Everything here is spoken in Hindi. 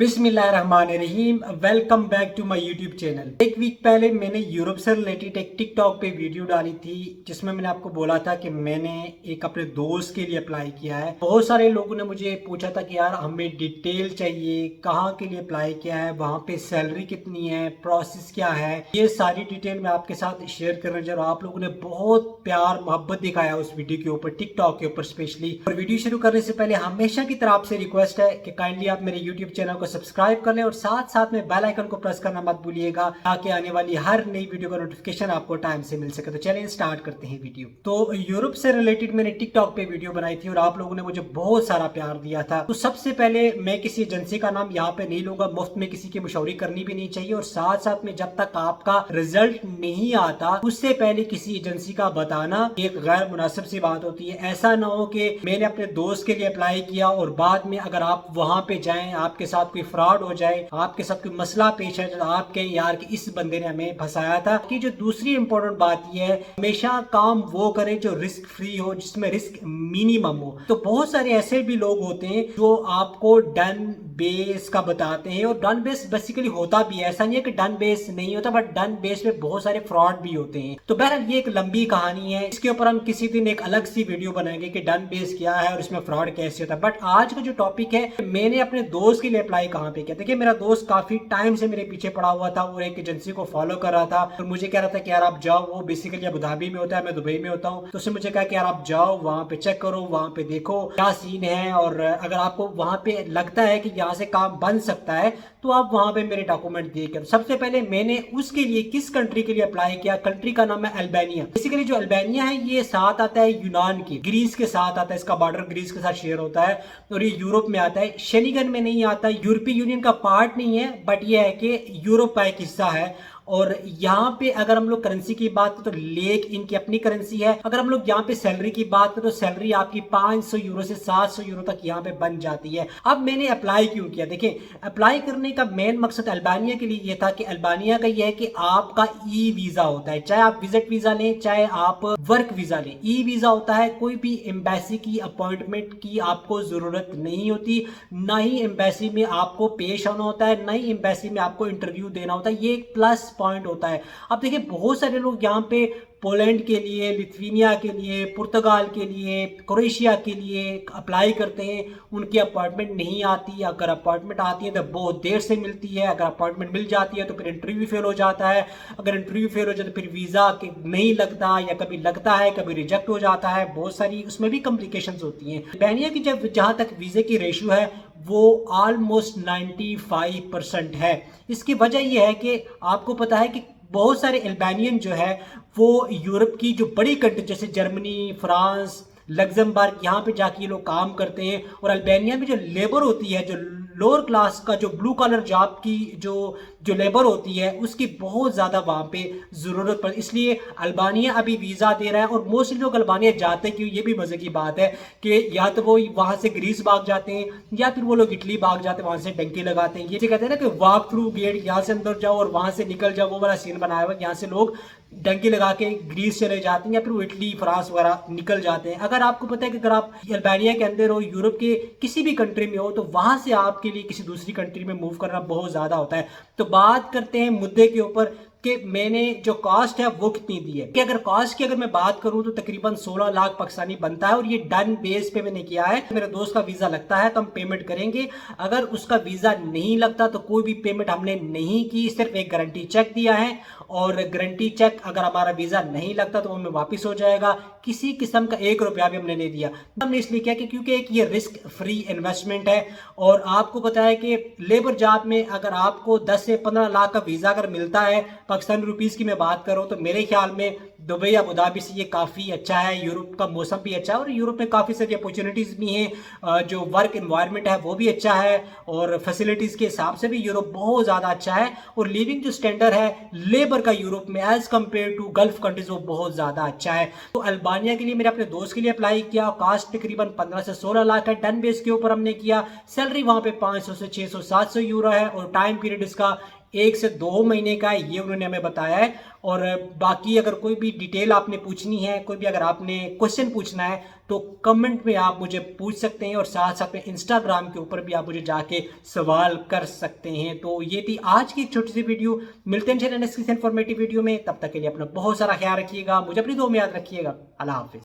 बिस्मिल्लाहिर्रहमानिर्रहीम। Welcome back to my YouTube channel. एक वीक पहले मैंने यूरोप से रिलेटेड एक टिकटॉक पे वीडियो डाली थी जिसमें मैंने आपको बोला था कि मैंने एक अपने दोस्त के लिए अप्लाई किया है। बहुत सारे लोगों ने मुझे पूछा था कि यार हमें डिटेल चाहिए, कहाँ के लिए अप्लाई किया है, वहाँ पे सैलरी कितनी है, प्रोसेस क्या है, ये सारी डिटेल मैं आपके साथ शेयर करने जा रहा हूँ। आप लोगों ने बहुत प्यार मोहब्बत दिखाया उस वीडियो के ऊपर, टिकटॉक के ऊपर स्पेशली। और वीडियो शुरू करने से पहले हमेशा की तरह आपसे रिक्वेस्ट है कि काइंडली आप मेरे यूट्यूब चैनल को सब्सक्राइब कर लें और साथ साथ में बेल आइकन को प्रेस करना मत भूलिएगा ताकि आने वाली हर नई वीडियो का नोटिफिकेशन आपको टाइम से मिल सके। तो चलिए स्टार्ट करते हैं वीडियो। तो यूरोप से रिलेटेड मैंने टिकटॉक पे वीडियो बनाई थी और आप लोगों ने मुझे बहुत सारा प्यार दिया था। तो सबसे पहले मैं किसी एजेंसी का नाम यहाँ पे नहीं लूंगा, मुफ्त में किसी की मशहूरी करनी भी नहीं चाहिए। और साथ साथ में जब तक आपका रिजल्ट नहीं आता उससे पहले किसी एजेंसी का बताना एक गैर मुनासिब सी बात होती है। ऐसा ना हो कि मैंने अपने दोस्त के लिए अप्लाई किया और बाद में अगर आप वहां पे जाएं, आपके साथ कोई फ्रॉड हो जाए, आपके साथ कोई मसला पेश है, तो आप कहें यार कि इस बंदे ने हमें फंसाया था। कि जो दूसरी इंपॉर्टेंट बात यह है, हमेशा काम वो करें जो रिस्क फ्री हो, जिसमें रिस्क मिनिमम हो। तो बहुत सारे ऐसे भी लोग होते हैं जो आपको डन बेस का बताते हैं और डन बेस बेसिकली होता भी है, ऐसा नहीं है कि डन बेस नहीं होता, बट डन बेस पे बहुत सारे फ्रॉड भी होते हैं। तो बहरहाल ये एक लंबी कहानी है, इसके ऊपर हम किसी दिन एक अलग सी वीडियो बनाएंगे कि डन बेस क्या है और इसमें फ्रॉड कैसे होता है। बट आज का जो टॉपिक है, मैंने अपने दोस्त के लिए अप्लाई कहाँ पे किया। देखिए मेरा दोस्त काफी टाइम से मेरे पीछे पड़ा हुआ था और एक एजेंसी को फॉलो कर रहा था और मुझे कह रहा था कि यार आप जाओ, वो बेसिकली अबू धाबी में होता है, मैं दुबई में होता हूँ। तो उसने मुझे कहा कि यार आप जाओ, वहां पे चेक करो, वहां पे देखो क्या सीन है, और अगर आपको वहां पे लगता है कि यहाँ से काम बन सकता है तो आप वहां पे मेरे डॉक्यूमेंट दिए कर। सबसे पहले मैंने उसके लिए किस कंट्री के लिए अप्लाई किया, कंट्री का नाम है अल्बानिया। बेसिकली जो अल्बानिया है ये साथ आता है यूनान के, ग्रीस के साथ आता है, इसका बॉर्डर ग्रीस के साथ शेयर होता है और ये यूरोप में आता है, शेनिगन में नहीं आता, यूरोपीय यूनियन का पार्ट नहीं है, बट ये है कि यूरोप का एक हिस्सा है। और यहाँ पे अगर हम लोग करेंसी की बात करें तो लेक इनकी अपनी करेंसी है। अगर हम लोग यहाँ पे सैलरी की बात करें तो सैलरी आपकी 500 यूरो से 700 यूरो तक यहाँ पे बन जाती है। अब मैंने अप्लाई क्यों किया, देखिए अप्लाई करने का मेन मकसद अल्बानिया के लिए ये था कि अल्बानिया का ये है कि आपका ई वीजा होता है, चाहे आप विजिट वीजा लें चाहे आप वर्क वीजा लें, ई वीजा होता है। कोई भी एम्बेसी की अपॉइंटमेंट की आपको जरूरत नहीं होती, ना ही एम्बेसी में आपको पेश आना होता है, ना ही एम्बेसी में आपको इंटरव्यू देना होता है। ये एक प्लस पॉइंट होता है। अब देखिए बहुत सारे लोग यहाँ पे पोलैंड के लिए, लिथुआनिया के लिए, पुर्तगाल के लिए, क्रोएशिया के लिए अप्लाई करते हैं, उनकी अपॉइंटमेंट नहीं आती। अगर अपॉइंटमेंट आती है तो बहुत देर से मिलती है, अगर अपॉइंटमेंट मिल जाती है तो फिर इंटरव्यू फेल हो जाता है, अगर इंटरव्यू फेल हो जाता है तो फिर वीज़ा नहीं लगता, या कभी लगता है कभी रिजेक्ट हो जाता है, बहुत सारी उसमें भी कॉम्प्लिकेशंस होती हैं। अल्बानिया की जब जहाँ तक वीज़े की रेशियो है वो ऑलमोस्ट 95% है। इसकी वजह यह है कि आपको पता है कि बहुत सारे अल्बानियन जो है वो यूरोप की जो बड़ी कंट्री जैसे जर्मनी, फ्रांस, लग्जमबर्ग, यहाँ पे जाके ये लोग काम करते हैं। और अल्बानिया में जो लेबर होती है, जो लोअर क्लास का, जो ब्लू कॉलर जॉब की जो जो लेबर होती है, उसकी बहुत ज़्यादा वहाँ पे ज़रूरत पड़, इसलिए अल्बानिया अभी वीज़ा दे रहा है। और मोस्टली लोग अल्बानिया जाते क्यों, ये भी मज़े की बात है कि या तो वो वहाँ से ग्रीस भाग जाते हैं या फिर वो लोग इटली भाग जाते हैं, वहाँ से डंकी लगाते हैं। ये कहते हैं ना कि वॉक थ्रू गेट, यहाँ से अंदर जाओ और वहाँ से निकल जाओ, वो वाला सीन बनाया हुआ है। यहाँ से लोग डंकी लगा के ग्रीस चले जाते हैं या फिर वो इटली, फ्रांस वगैरह निकल जाते हैं। अगर आपको पता है कि अगर आप अल्बानिया के अंदर हो, यूरोप के किसी भी कंट्री में हो, तो वहां से आपके लिए किसी दूसरी कंट्री में मूव करना बहुत ज्यादा होता है। तो बात करते हैं मुद्दे के ऊपर कि मैंने जो कॉस्ट है वो कितनी दी है। कि अगर कॉस्ट की अगर मैं बात करूं तो तकरीबन 16 लाख पाकिस्तानी बनता है और ये डन बेस पे मैंने किया है। मेरे दोस्त का वीजा लगता है तो हम पेमेंट करेंगे, अगर उसका वीजा नहीं लगता तो कोई भी पेमेंट हमने नहीं की, सिर्फ एक गारंटी चेक दिया है। और गारंटी चेक अगर हमारा वीजा नहीं लगता तो हमें वापिस हो जाएगा, किसी किस्म का 1 रुपया भी हमने नहीं दिया। हमने इसलिए किया कि क्योंकि एक ये रिस्क फ्री इन्वेस्टमेंट है। और आपको पता है कि लेबर जॉब में अगर आपको 10 से 15 लाख का वीजा अगर मिलता है, पाकिस्तानी रुपीस की मैं बात करूं तो मेरे ख्याल में दुबई या अबू धाबी से ये काफ़ी अच्छा है। यूरोप का मौसम भी अच्छा है और यूरोप में काफ़ी सारी अपॉर्चुनिटीज़ भी हैं, जो वर्क इन्वायरमेंट है वो भी अच्छा है और फैसिलिटीज़ के हिसाब से भी यूरोप बहुत ज़्यादा अच्छा है। और लिविंग जो स्टैंडर्ड है लेबर का यूरोप में as compare to Gulf countries वो बहुत ज़्यादा अच्छा है। तो अल्बानिया के लिए मैंने अपने दोस्त के लिए अप्लाई किया, कास्ट तकरीबन 15 से 16 लाख है, डन बेस के ऊपर हमने किया। सैलरी वहाँ पे 500 से 600 700 यूरो है और टाइम पीरियड इसका 1 से 2 महीने का है, ये उन्होंने हमें बताया है। और बाकी अगर कोई भी डिटेल आपने पूछनी है, कोई भी अगर आपने क्वेश्चन पूछना है तो कमेंट में आप मुझे पूछ सकते हैं, और साथ साथ में इंस्टाग्राम के ऊपर भी आप मुझे जाके सवाल कर सकते हैं। तो ये थी आज की एक छोटी सी वीडियो। मिलते हैं नेक्स्ट इन्फॉर्मेटिव वीडियो में, तब तक के लिए अपना बहुत सारा ख्याल रखिएगा, मुझे अपनी दुआ में याद रखिएगा। अल्लाह हाफिज।